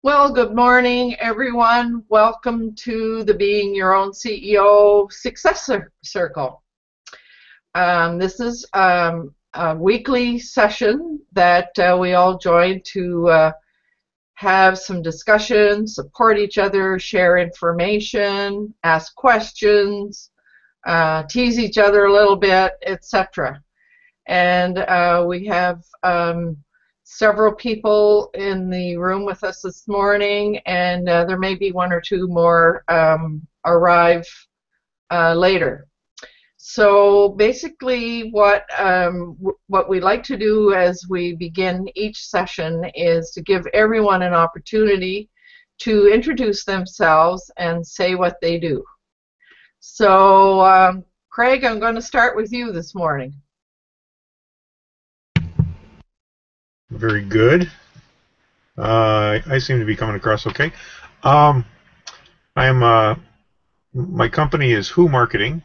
Well, good morning, everyone. Welcome to the Being Your Own CEO Success Circle. This is a weekly session that we all join to have some discussion, support each other, share information, ask questions, tease each other a little bit, etc. And we have several people in the room with us this morning, and there may be one or two more arrive later. So basically what we like to do as we begin each session is to give everyone an opportunity to introduce themselves and say what they do. So Craig, I'm going to start with you this morning. Very good. I seem to be coming across okay. My company is Who Marketing.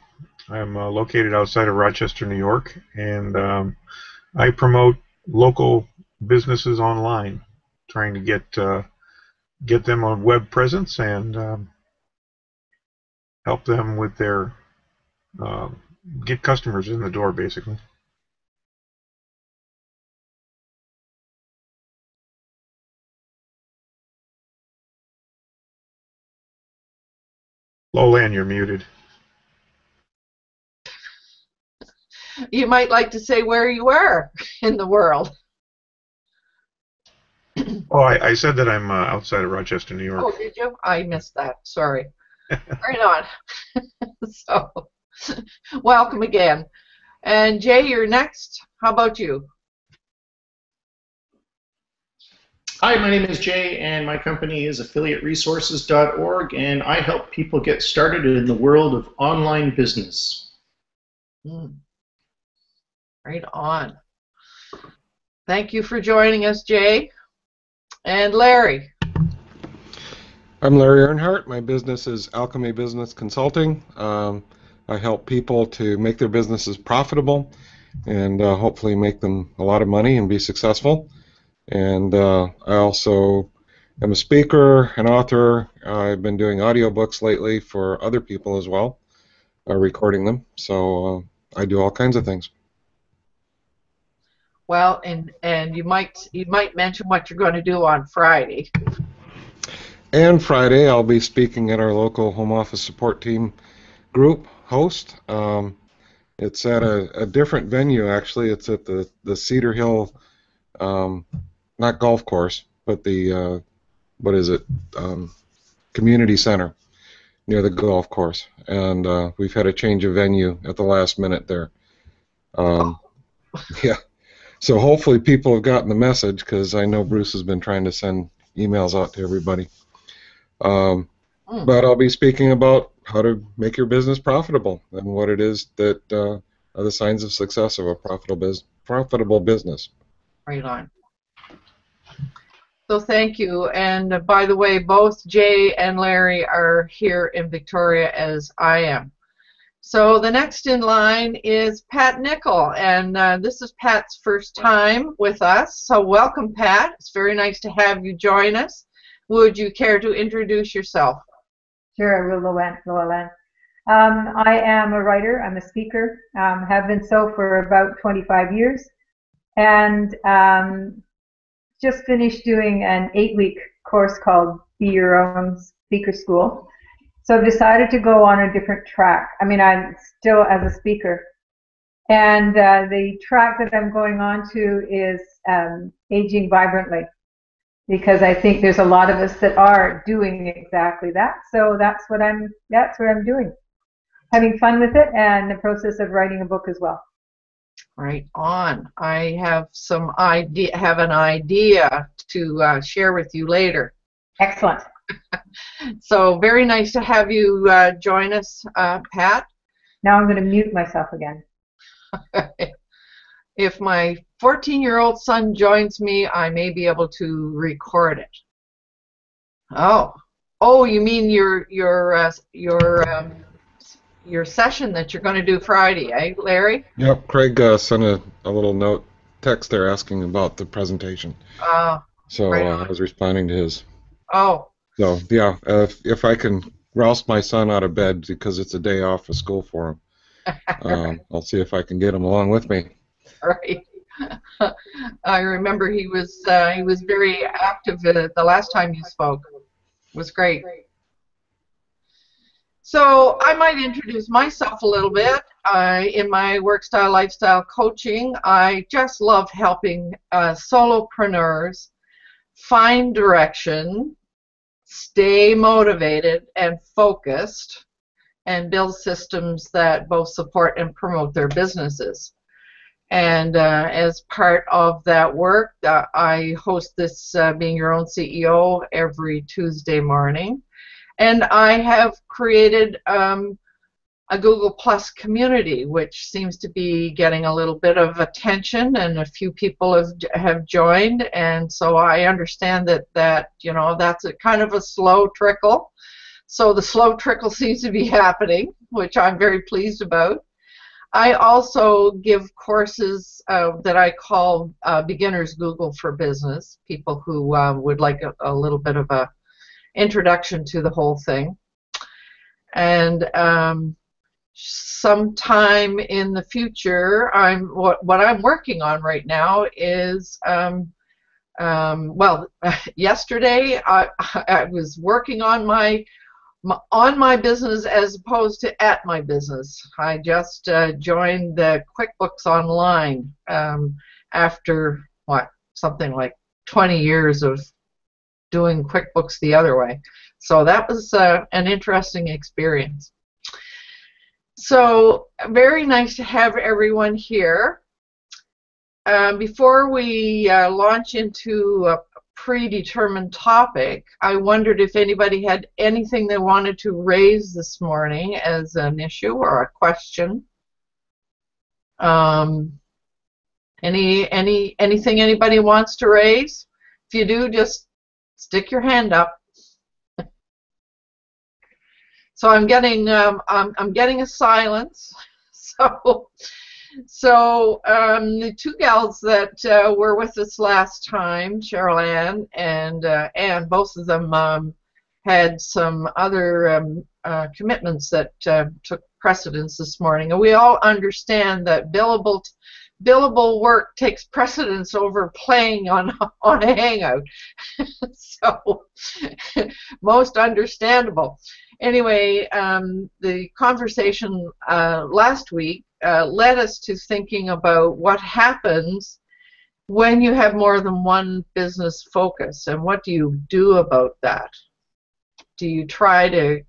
I'm located outside of Rochester, New York, and I promote local businesses online, trying to get them a web presence and help them with their get customers in the door, basically. Lolan, you're muted. You might like to say where you are in the world. Oh, I said that I'm outside of Rochester, New York. Oh, did you? I missed that. Sorry. Right on. So, welcome again. And Jay, you're next. How about you? Hi, my name is Jay, and my company is affiliateresources.org, and I help people get started in the world of online business. Right on. Thank you for joining us, Jay. And Larry. I'm Larry Earnhardt. My business is Alchemy Business Consulting. I help people to make their businesses profitable and hopefully make them a lot of money and be successful. And I also am a speaker, an author. I've been doing audiobooks lately for other people as well, recording them. So I do all kinds of things. Well, and you might mention what you're going to do on Friday. And Friday, I'll be speaking at our local home office support team group host. It's at a different venue, actually. It's at the Cedar Hill, not golf course, but the, what is it, community center near the golf course. And we've had a change of venue at the last minute there. Yeah. So hopefully people have gotten the message, because I know Bruce has been trying to send emails out to everybody. But I'll be speaking about how to make your business profitable and what it is that are the signs of success of a profitable business. Right on. So thank you. And by the way, both Jay and Larry are here in Victoria, as I am. So the next in line is Pat Nickel, and this is Pat's first time with us. So welcome, Pat. It's very nice to have you join us. Would you care to introduce yourself? Sure, I will, Lolan. I am a writer. I'm a speaker. Have been so for about 25 years, and just finished doing an 8-week course called Be Your Own Speaker School. So I've decided to go on a different track. I mean, I'm still as a speaker. And the track that I'm going on to is aging vibrantly, because I think there's a lot of us that are doing exactly that. So that's what I'm doing. Having fun with it, and the process of writing a book as well. Right on. I have an idea to share with you later. Excellent. So very nice to have you join us, Pat. Now I'm going to mute myself again. If my 14-year-old son joins me, I may be able to record it. Oh, you mean your session that you're going to do Friday, eh, Larry? Yep, Craig sent a little text there asking about the presentation. So right I was responding to his. Oh. So yeah, if I can roust my son out of bed because it's a day off of school for him, I'll see if I can get him along with me. Right. I remember he was very active the last time you spoke. It was great. So I might introduce myself a little bit. In my work style lifestyle coaching, I just love helping solopreneurs find direction, stay motivated and focused, and build systems that both support and promote their businesses. And as part of that work, I host this Being Your Own CEO every Tuesday morning. And I have created a Google Plus community, which seems to be getting a little bit of attention, and a few people have joined. And so I understand that that's a kind of a slow trickle. So the slow trickle seems to be happening, which I'm very pleased about. I also give courses that I call Beginners Google for Business, people who would like a little bit of a introduction to the whole thing. And sometime in the future, what I'm working on right now is yesterday I was working on my business as opposed to at my business. I just joined the QuickBooks Online after something like 20 years of doing QuickBooks the other way. So that was an interesting experience. So very nice to have everyone here. Before we launch into a predetermined topic, I wondered if anybody had anything they wanted to raise this morning as an issue or a question. Anything anybody wants to raise? If you do, just stick your hand up. So I'm getting a silence. So the two gals that were with us last time, Cheryl Ann and Ann, both of them had some other commitments that took precedence this morning, and we all understand that billable work takes precedence over playing on a Hangout. So most understandable. Anyway, the conversation last week led us to thinking about what happens when you have more than one business focus, and what do you do about that? Do you try to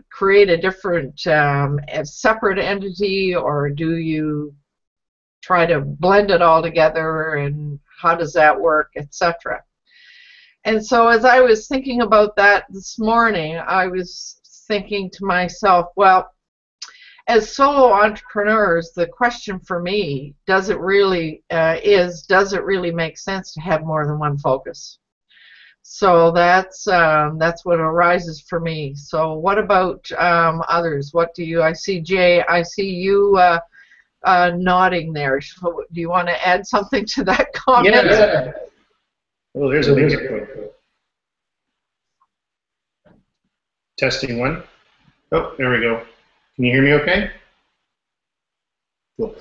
create a different a separate entity, or do you try to blend it all together, and how does that work, etc.? And so as I was thinking about that this morning, I was thinking to myself, well, as solo entrepreneurs, the question for me, does it really make sense to have more than one focus? So that's what arises for me. So what about others? What do you? I see Jay. I see you nodding there. So do you want to add something to that comment? Yeah. Oh, there's a music quote. Testing one. Oh, there we go. Can you hear me okay? Cool.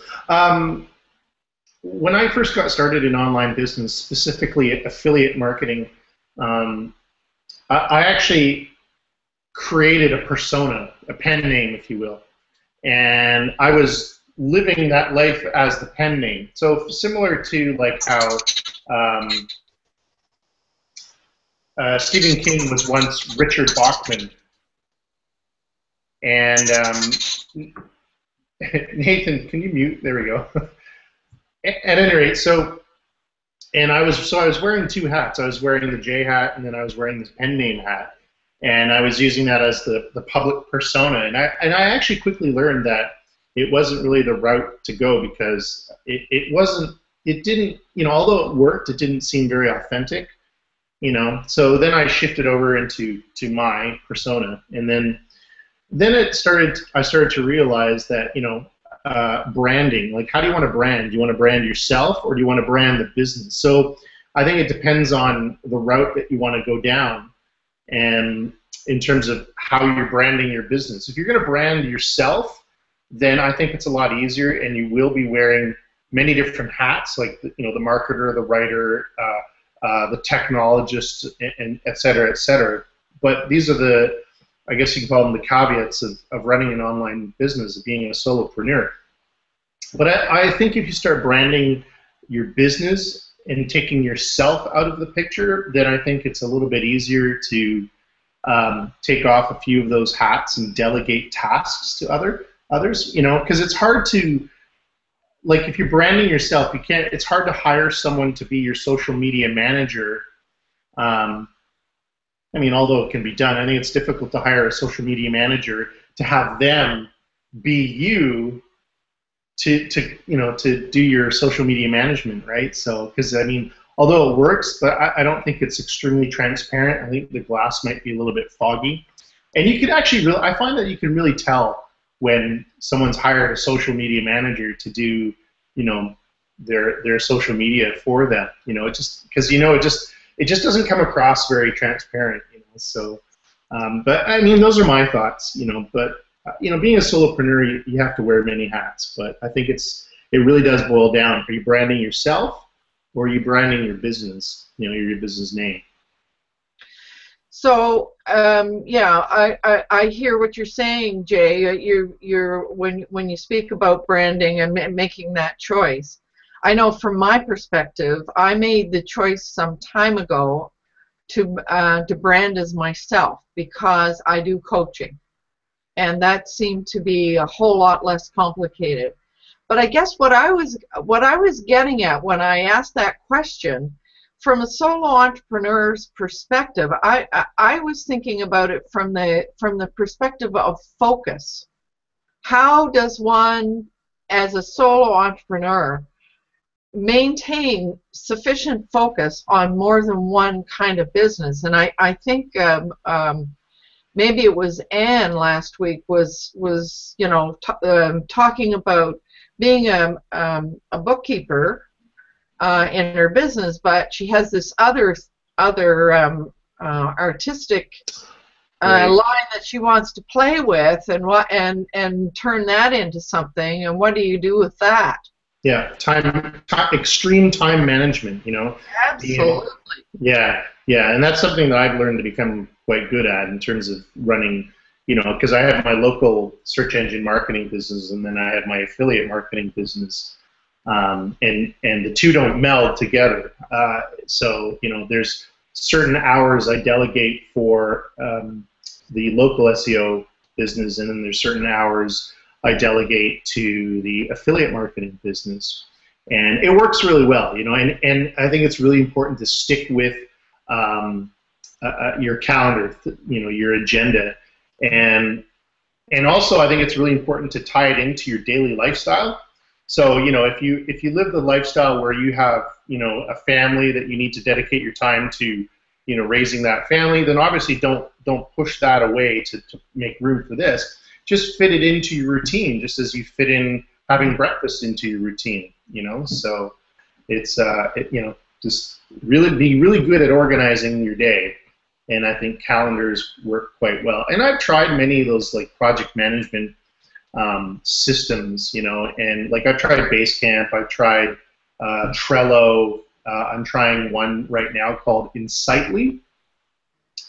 When I first got started in online business, specifically affiliate marketing, I actually created a persona, a pen name, if you will. And I was living that life as the pen name. So similar to like how Stephen King was once Richard Bachman. And Nathan, can you mute? There we go. At any rate, I was wearing two hats. I was wearing the J hat, and then I was wearing this pen name hat, and I was using that as the public persona. And I actually quickly learned that it wasn't really the route to go, because it didn't, although it worked, it didn't seem very authentic, So then I shifted over into my persona, and then I started to realize that, branding, like how do you want to brand? Do you want to brand yourself, or do you want to brand the business? So I think it depends on the route that you want to go down, and in terms of how you're branding your business. If you're going to brand yourself, then I think it's a lot easier, and you will be wearing many different hats, like the marketer, the writer, the technologist, and et cetera, et cetera. But these are the, I guess you can call them the caveats of running an online business, of being a solopreneur. But I think if you start branding your business and taking yourself out of the picture, then I think it's a little bit easier to take off a few of those hats and delegate tasks to others. Because it's hard to, like, if you're branding yourself, it's hard to hire someone to be your social media manager. I mean, although it can be done, I think it's difficult to hire a social media manager to have them be you to do your social media management, right? So, because I mean, although it works, but I don't think it's extremely transparent. I think the glass might be a little bit foggy, and you can actually I find that you can really tell when someone's hired a social media manager to do, their social media for them. It just because it just doesn't come across very transparent. So, but I mean, those are my thoughts. But being a solopreneur, you have to wear many hats. But I think it really does boil down: are you branding yourself, or are you branding your business? Your business name. So yeah, I hear what you're saying, Jay. When you speak about branding and making that choice, I know from my perspective, I made the choice some time ago to brand as myself because I do coaching, and that seemed to be a whole lot less complicated. But I guess what I was getting at when I asked that question, from a solo entrepreneur's perspective, I was thinking about it from the perspective of focus. How does one, as a solo entrepreneur, maintain sufficient focus on more than one kind of business? And I think maybe it was Anne last week was talking about being a bookkeeper in her business, but she has this other artistic line that she wants to play with, and turn that into something. And what do you do with that? Yeah, extreme time management. Absolutely. Yeah, and that's something that I've learned to become quite good at in terms of running. Because I have my local search engine marketing business, and then I have my affiliate marketing business. And the two don't meld together. So there's certain hours I delegate for the local SEO business, and then there's certain hours I delegate to the affiliate marketing business, and it works really well. And I think it's really important to stick with your calendar, your agenda, and also I think it's really important to tie it into your daily lifestyle. So, if you live the lifestyle where you have, a family that you need to dedicate your time to, raising that family, then obviously don't push that away to make room for this. Just fit it into your routine, just as you fit in having breakfast into your routine, So it's, just really be really good at organizing your day. And I think calendars work quite well. And I've tried many of those like project management systems, and like I've tried Basecamp, I've tried Trello, I'm trying one right now called Insightly,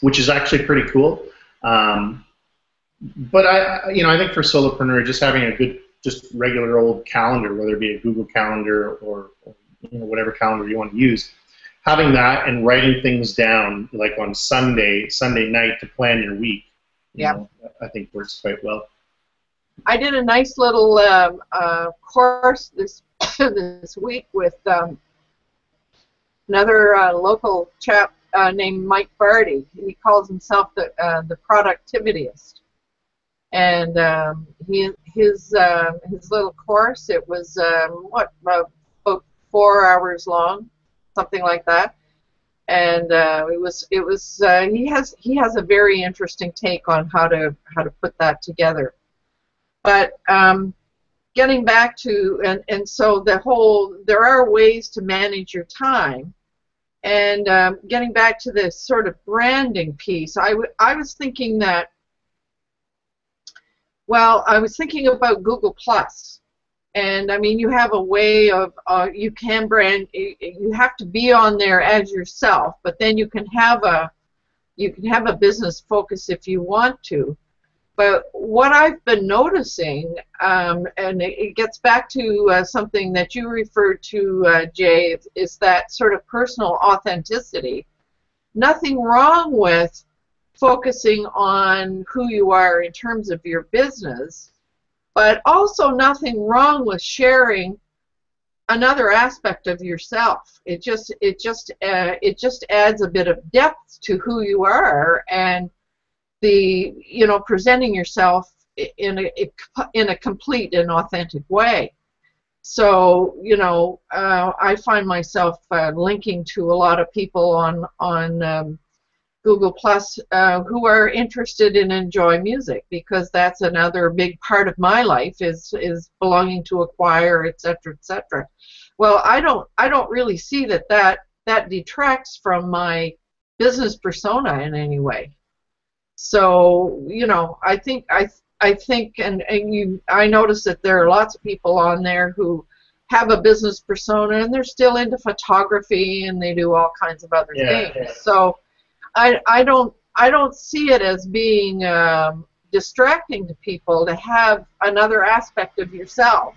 which is actually pretty cool. But I think for solopreneur, just having a good, just regular old calendar, whether it be a Google Calendar or whatever calendar you want to use, having that and writing things down like on Sunday night to plan your week, I think works quite well. I did a nice little course this week with another local chap named Mike Barty. He calls himself the productivityist, and his little course, it was about 4 hours long, something like that. And he has a very interesting take on how to put that together. But getting back to, and so there are ways to manage your time, And getting back to this sort of branding piece, I was thinking that, well, I was thinking about Google Plus. And I mean, you have a way of, you can brand, you have to be on there as yourself, but then you can have a business focus if you want to. But what I've been noticing, and it gets back to something that you referred to, Jay, is that sort of personal authenticity. Nothing wrong with focusing on who you are in terms of your business, but also nothing wrong with sharing another aspect of yourself. It just adds a bit of depth to who you are, and presenting yourself in a complete and authentic way. So I find myself linking to a lot of people on Google Plus who are interested in enjoy music, because that's another big part of my life is belonging to a choir, etc., etc. Well, I don't really see that detracts from my business persona in any way. So I think I notice that there are lots of people on there who have a business persona and they're still into photography and they do all kinds of other things. Yeah. So I don't see it as being distracting to people to have another aspect of yourself.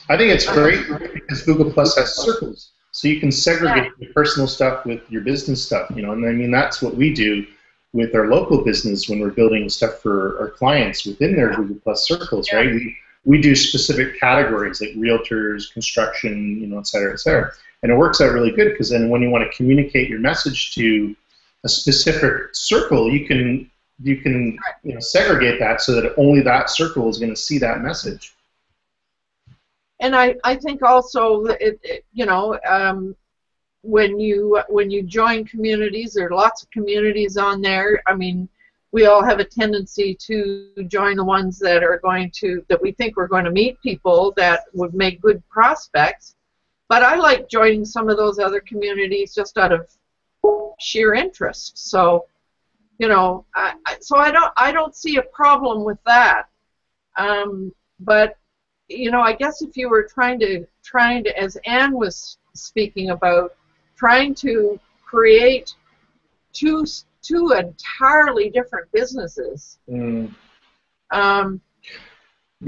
I think it's great because Google Plus has circles, so you can segregate your personal stuff with your business stuff. And I mean that's what we do with our local business when we're building stuff for our clients within their Google Plus circles, right? We do specific categories like realtors, construction, et cetera, et cetera. And it works out really good because then when you want to communicate your message to a specific circle, you can segregate that so that only that circle is going to see that message. And I think also when you join communities, there are lots of communities on there. I mean, we all have a tendency to join the ones that we think we're going to meet people that would make good prospects. But I like joining some of those other communities just out of sheer interest. So, I don't see a problem with that. But I guess if you were trying to, as Anne was speaking about, trying to create two entirely different businesses. Yeah.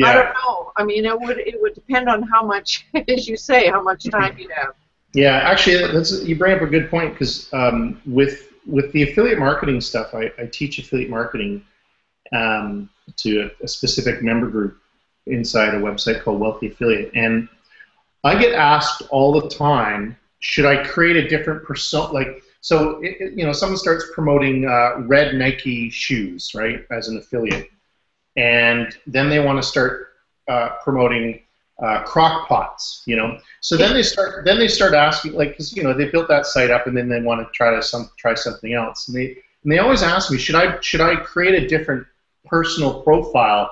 I don't know. I mean, it would depend on how much, as you say, how much time you have. Yeah, actually, you bring up a good point because with the affiliate marketing stuff, I teach affiliate marketing to a specific member group inside a website called Wealthy Affiliate, and I get asked all the time, should I create a different persona? Like, so someone starts promoting red Nike shoes, right, as an affiliate, and then they want to start promoting crock pots, So then they start asking, like, because they built that site up, and then they want to try something else, and they always ask me, should I create a different personal profile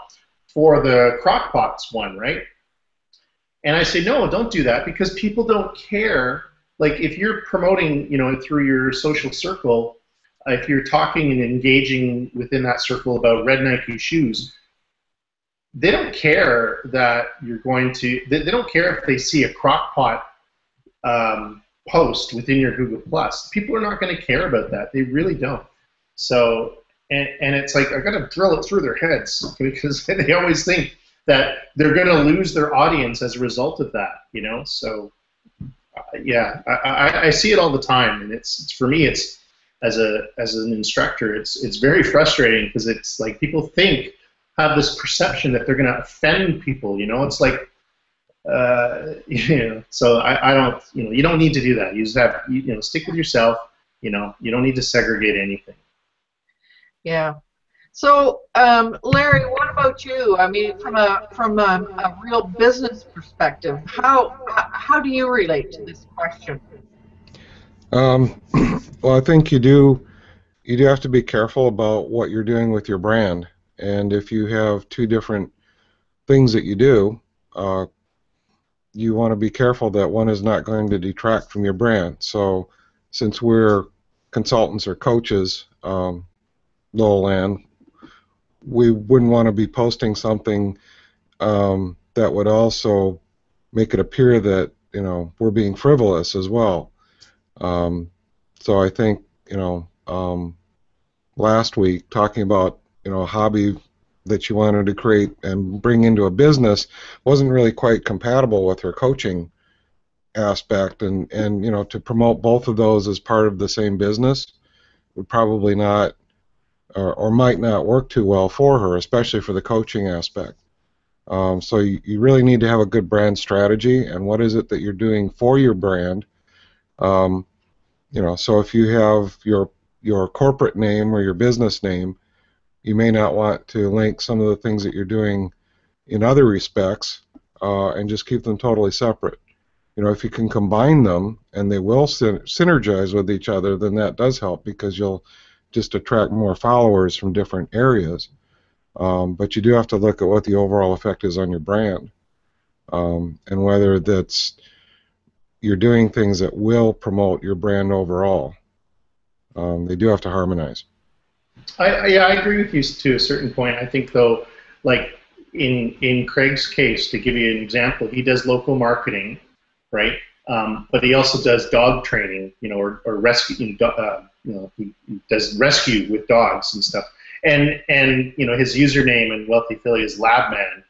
for the crock pots one, right? And I say, no, don't do that, because people don't care. Like, if you're promoting, through your social circle, if you're talking and engaging within that circle about red Nike shoes, they don't care that you're going to, they don't care if they see a crock pot post within your Google Plus. People are not going to care about that. They really don't. So, and it's like, I've got to drill it through their heads, because they always think that they're going to lose their audience as a result of that, So, yeah, I see it all the time, and it's for me, it's as an instructor, it's very frustrating, because it's like people have this perception that they're going to offend people, It's like, So I don't, you don't need to do that. You just have, stick with yourself. You don't need to segregate anything. Yeah. So, Larry, what about you? I mean, from a real business perspective, how do you relate to this question? Well, I think you do have to be careful about what you're doing with your brand, and if you have two different things that you do, you want to be careful that one is not going to detract from your brand. So since we're consultants or coaches, Lowland, we wouldn't want to be posting something that would also make it appear that, you know, we're being frivolous as well. So I think, you know, last week talking about, you know, a hobby that you wanted to create and bring into a business wasn't really quite compatible with her coaching aspect, and you know, to promote both of those as part of the same business would probably not or might not work too well for her, especially for the coaching aspect. So you really need to have a good brand strategy, and what is it that you're doing for your brand. You know, so if you have your corporate name or your business name, you may not want to link some of the things that you're doing in other respects, and just keep them totally separate. You know, if you can combine them and they will synergize with each other, then that does help, because you'll just attract more followers from different areas. But you do have to look at what the overall effect is on your brand, and whether that's you're doing things that will promote your brand overall. They do have to harmonize. Yeah, I agree with you to a certain point. I think, though, like in Craig's case, to give you an example, he does local marketing, right? But he also does dog training, you know, or rescue, you know, he does rescue with dogs and stuff. And you know, his username in Wealthy Philly is Labman,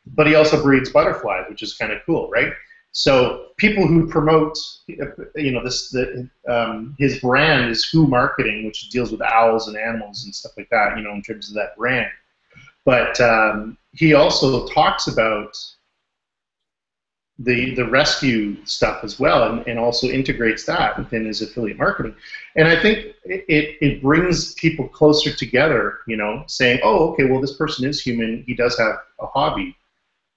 but he also breeds butterflies, which is kind of cool, right? So people who promote, you know, his brand is Who Marketing, which deals with owls and animals and stuff like that, you know, in terms of that brand. But he also talks about the rescue stuff as well, and also integrates that within his affiliate marketing. And I think it brings people closer together, you know, saying, oh, okay, well, this person is human. He does have a hobby.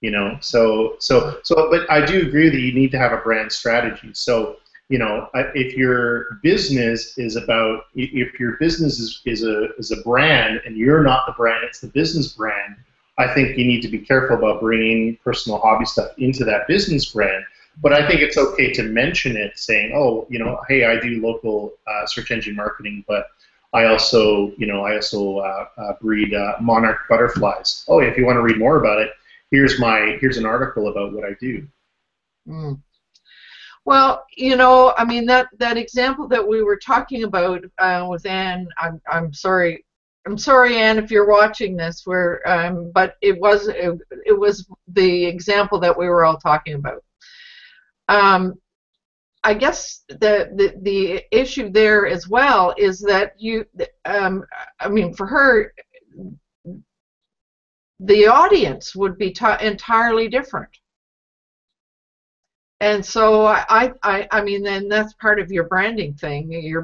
You know, but I do agree that you need to have a brand strategy. So, you know, if your business is about, if your business is a brand and you're not the brand, it's the business brand, I think you need to be careful about bringing personal hobby stuff into that business brand. But I think it's okay to mention it, saying, oh, you know, hey, I do local search engine marketing, but I also, you know, breed monarch butterflies. Oh, if you want to read more about it, here's an article about what I do. Mm. Well, you know, I mean, that example that we were talking about with Anne, I'm sorry, Anne, if you're watching this, but it was the example that we were all talking about. I guess the issue there as well is that I mean, for her, the audience would be entirely different. And so I mean, then that's part of your branding thing, your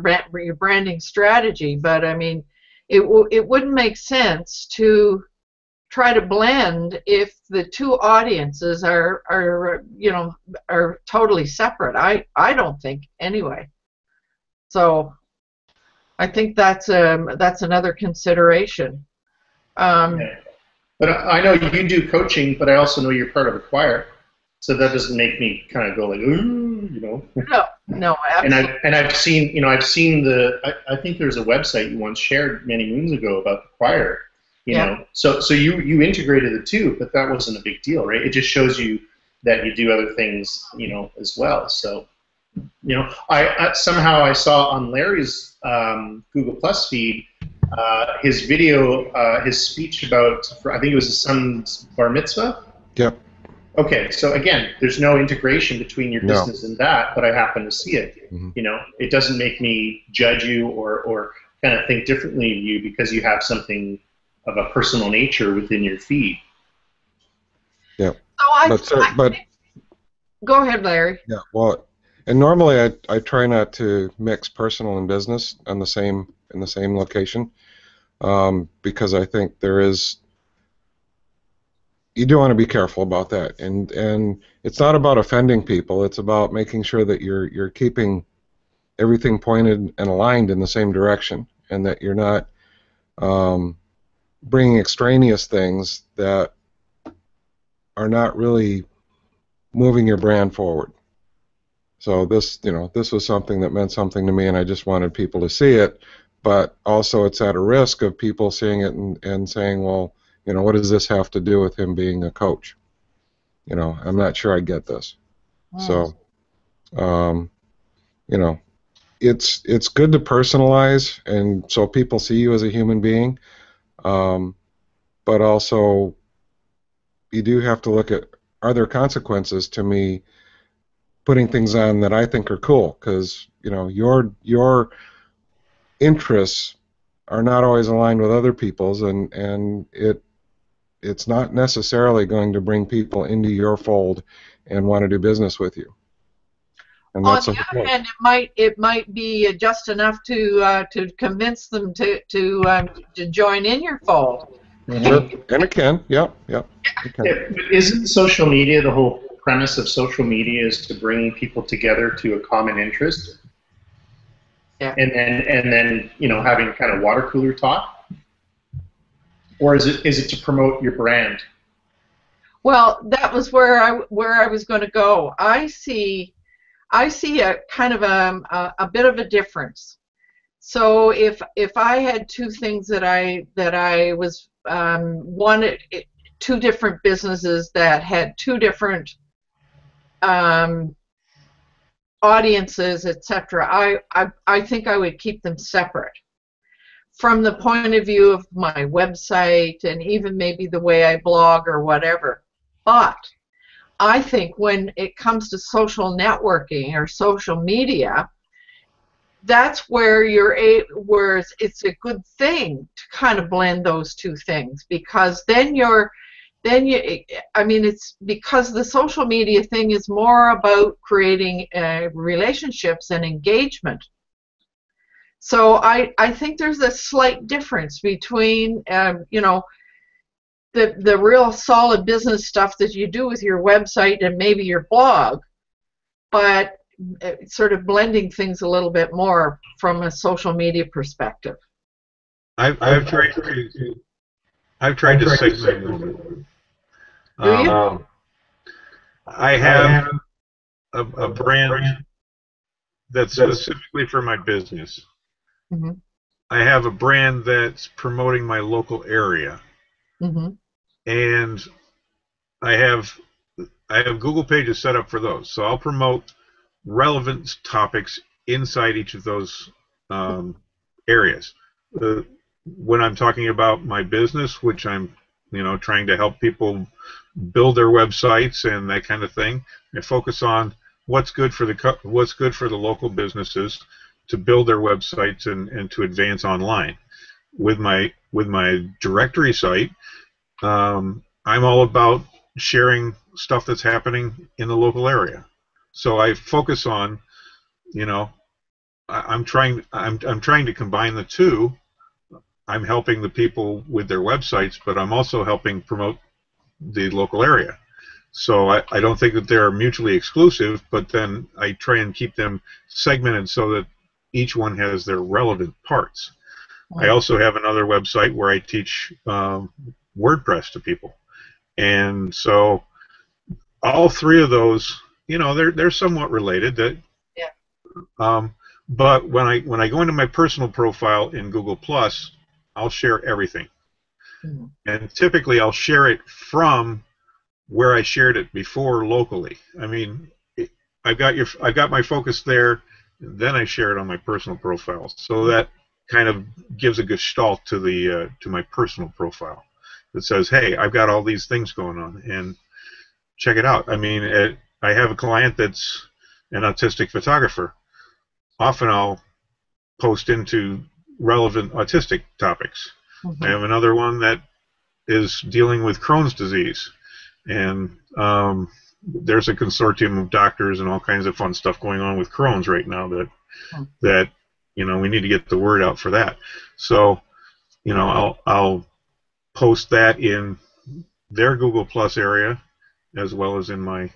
branding strategy. But I mean, it wouldn't make sense to try to blend if the two audiences are you know, are totally separate. I don't think, anyway. So I think that's another consideration. Okay. But I know you do coaching, but I also know you're part of a choir, so that doesn't make me kind of go like, ooh, you know. No, absolutely. And I've seen, you know, I think there's a website you once shared many moons ago about the choir, you know. So you integrated the two, but that wasn't a big deal, right? It just shows you that you do other things, you know, as well. So, you know, I somehow I saw on Larry's Google Plus feed his video, his speech about, I think it was his son's bar mitzvah. Yep. Okay, so again, there's no integration between your business and that, but I happen to see it. Mm-hmm. You know, it doesn't make me judge you or kind of think differently of you because you have something of a personal nature within your feed. Yeah. But go ahead, Larry. Yeah. Well, and normally I try not to mix personal and business in the same location, because I think you do want to be careful about that, and it's not about offending people. It's about making sure that you're keeping everything pointed and aligned in the same direction, and that you're not bringing extraneous things that are not really moving your brand forward. So this, this was something that meant something to me, and I just wanted people to see it. But also, it's at a risk of people seeing it and saying, well, what does this have to do with him being a coach? I'm not sure I get this. So, it's good to personalize, and so people see you as a human being. But also, you do have to look at, are there consequences to me putting things on that I think are cool? Because your interests are not always aligned with other people's, and it's not necessarily going to bring people into your fold and want to do business with you. And On that's the other hand, it might be just enough to convince them to join in your fold. Sure. And it can, yep. It can. But isn't social media, the whole premise of social media is to bring people together to a common interest? Yeah. And then having kind of water cooler talk? Or is it to promote your brand? Well, that was where I was going to go. I see a kind of a bit of a difference. So if I had two things that I was wanted, two different businesses that had two different audiences, etc., I think I would keep them separate from the point of view of my website and even maybe the way I blog or whatever. But I think when it comes to social networking or social media, that's where where it's a good thing to kind of blend those two things, because it's because the social media thing is more about creating relationships and engagement. So I think there's a slight difference between the real solid business stuff that you do with your website and maybe your blog, but sort of blending things a little bit more from a social media perspective. I've tried to segment them. Do you? I have a brand that's specifically for my business. Mm-hmm. I have a brand that's promoting my local area. Mm-hmm. And I have Google pages set up for those. So I'll promote relevant topics inside each of those areas. When I'm talking about my business, which I'm trying to help people build their websites and that kind of thing, I focus on what's good for the local businesses to build their websites and to advance online. With my directory site, I'm all about sharing stuff that's happening in the local area. So I focus on, I'm trying to combine the two. I'm helping the people with their websites, but I'm also helping promote the local area. So I don't think that they're mutually exclusive, but then I try and keep them segmented so that each one has their relevant parts. I also have another website where I teach WordPress to people. And so all three of those, they're somewhat related. But when I go into my personal profile in Google+, I'll share everything. Mm-hmm. And typically I'll share it from where I shared it before locally. I mean, I've got my focus there, then I share it on my personal profile. So that kind of gives a gestalt to my personal profile that says, hey, I've got all these things going on, and check it out. I mean, I have a client that's an autistic photographer. Often I'll post into relevant autistic topics. Mm-hmm. I have another one that is dealing with Crohn's disease, and there's a consortium of doctors and all kinds of fun stuff going on with Crohn's right now that we need to get the word out for that. So I'll post that in their Google Plus area as well as in my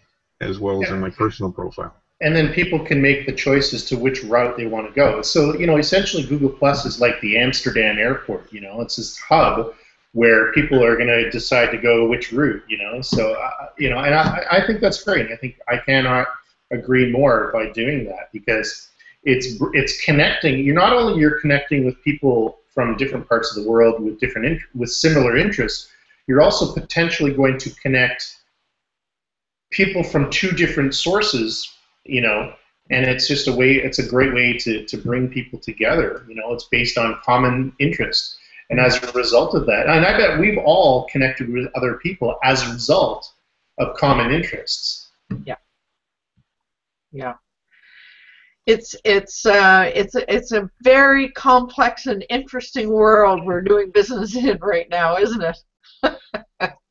personal profile. And then people can make the choice as to which route they want to go. So, essentially Google Plus is like the Amsterdam airport, it's this hub where people are going to decide to go which route, you know. So, you know, and I think that's great. And I think I cannot agree more by doing that, because it's connecting. You're connecting with people from different parts of the world with with similar interests. You're also potentially going to connect people from two different sources, you know, and it's just it's a great way to bring people together. You know, it's based on common interests. And as a result of that, and I bet we've all connected with other people as a result of common interests. Yeah. Yeah. It's a very complex and interesting world we're doing business in right now, isn't it?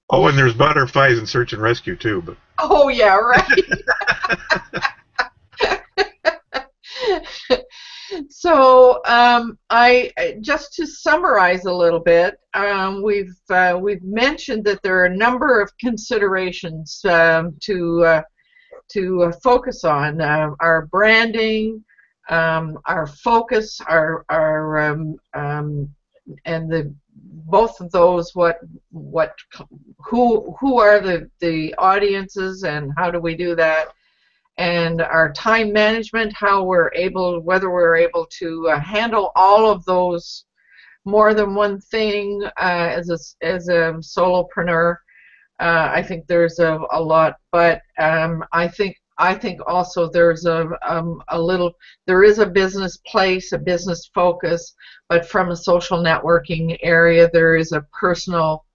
Oh, and there's butterflies in search and rescue too. But oh yeah, right. So I just to summarize a little bit, we've mentioned that there are a number of considerations to focus on: our branding, our focus, and both of those. Who are the audiences, and how do we do that? And our time management, whether we're able to handle all of those, more than one thing as a solopreneur. I think there's a lot, but I think also there's there is a business place, a business focus, but from a social networking area, there is a personal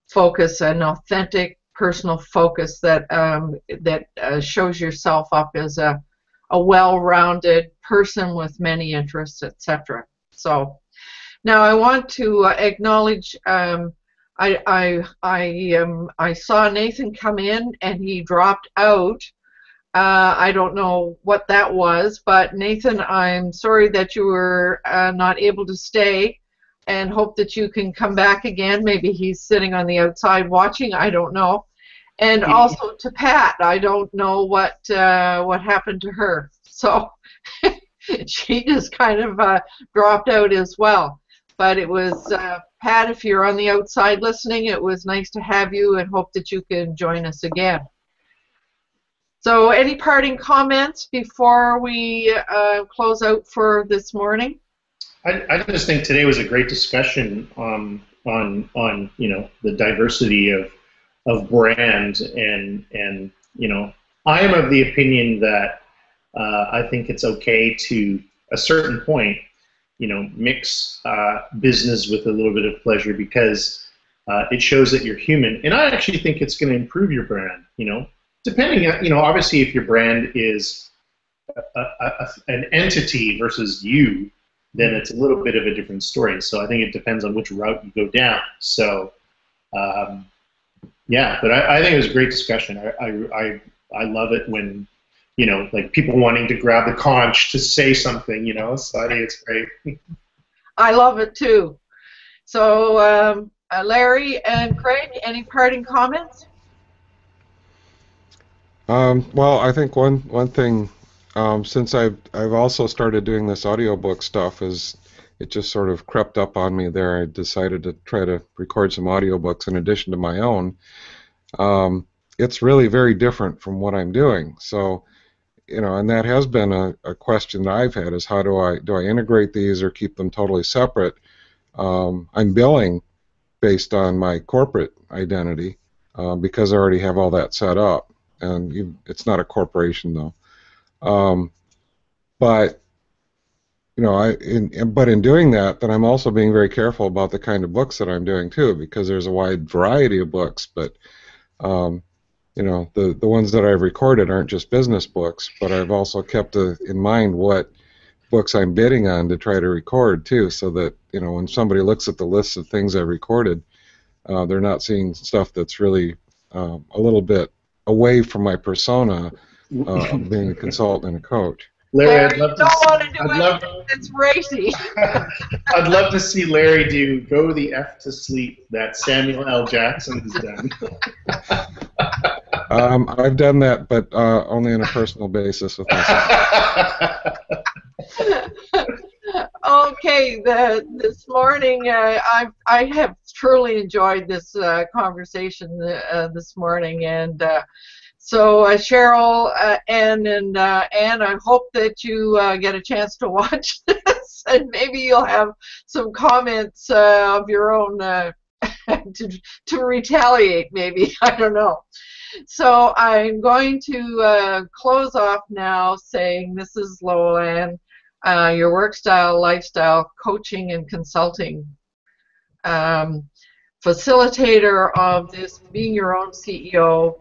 focus, an authentic personal focus that shows yourself up as a well-rounded person with many interests, etc. So now I want to acknowledge. I saw Nathan come in and he dropped out. I don't know what that was, but Nathan, I'm sorry that you were not able to stay, and hope that you can come back again. Maybe he's sitting on the outside watching. I don't know. And also to Pat, I don't know what happened to her. So she just kind of dropped out as well. But it was Pat, if you're on the outside listening, it was nice to have you, and hope that you can join us again. So any parting comments before we close out for this morning? I just think today was a great discussion on you know, the diversity of brand, and you know, I am of the opinion that I think it's okay to a certain point, you know, mix business with a little bit of pleasure, because it shows that you're human, and I actually think it's going to improve your brand. You know, depending on, you know, obviously if your brand is an entity versus you, then it's a little bit of a different story. So I think it depends on which route you go down. So, yeah, but I think it was a great discussion. I love it when, you know, like people wanting to grab the conch to say something, you know, so I think it's great. I love it too. So, Larry and Craig, any parting comments? Well, I think one thing, since I've also started doing this audiobook stuff, is it just sort of crept up on me there. I decided to try to record some audiobooks in addition to my own. It's really very different from what I'm doing. So, you know, and that has been a question that I've had, is how do I integrate these or keep them totally separate? I'm billing based on my corporate identity because I already have all that set up. And it's not a corporation though. But you know, but in doing that, then I'm also being very careful about the kind of books that I'm doing too, because there's a wide variety of books. But you know, the ones that I've recorded aren't just business books, but I've also kept in mind what books I'm bidding on to try to record too, so that, you know, when somebody looks at the list of things I've recorded, they're not seeing stuff that's really a little bit away from my persona of being a consultant and a coach. Larry, I'd love you don't want to do anything that's racy. I'd love to see Larry do "Go the F to Sleep" that Samuel L. Jackson has done. I've done that, but only on a personal basis with myself. Okay, this morning I have truly enjoyed this conversation this morning, and so Cheryl, and Anne, I hope that you get a chance to watch this, and maybe you'll have some comments of your own to retaliate. Maybe I don't know. So I'm going to close off now saying this is Lolan, your work style, lifestyle coaching and consulting facilitator of this Being Your Own CEO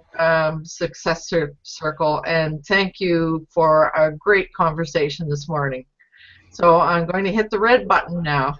Success Circle, and thank you for a great conversation this morning. So I'm going to hit the red button now.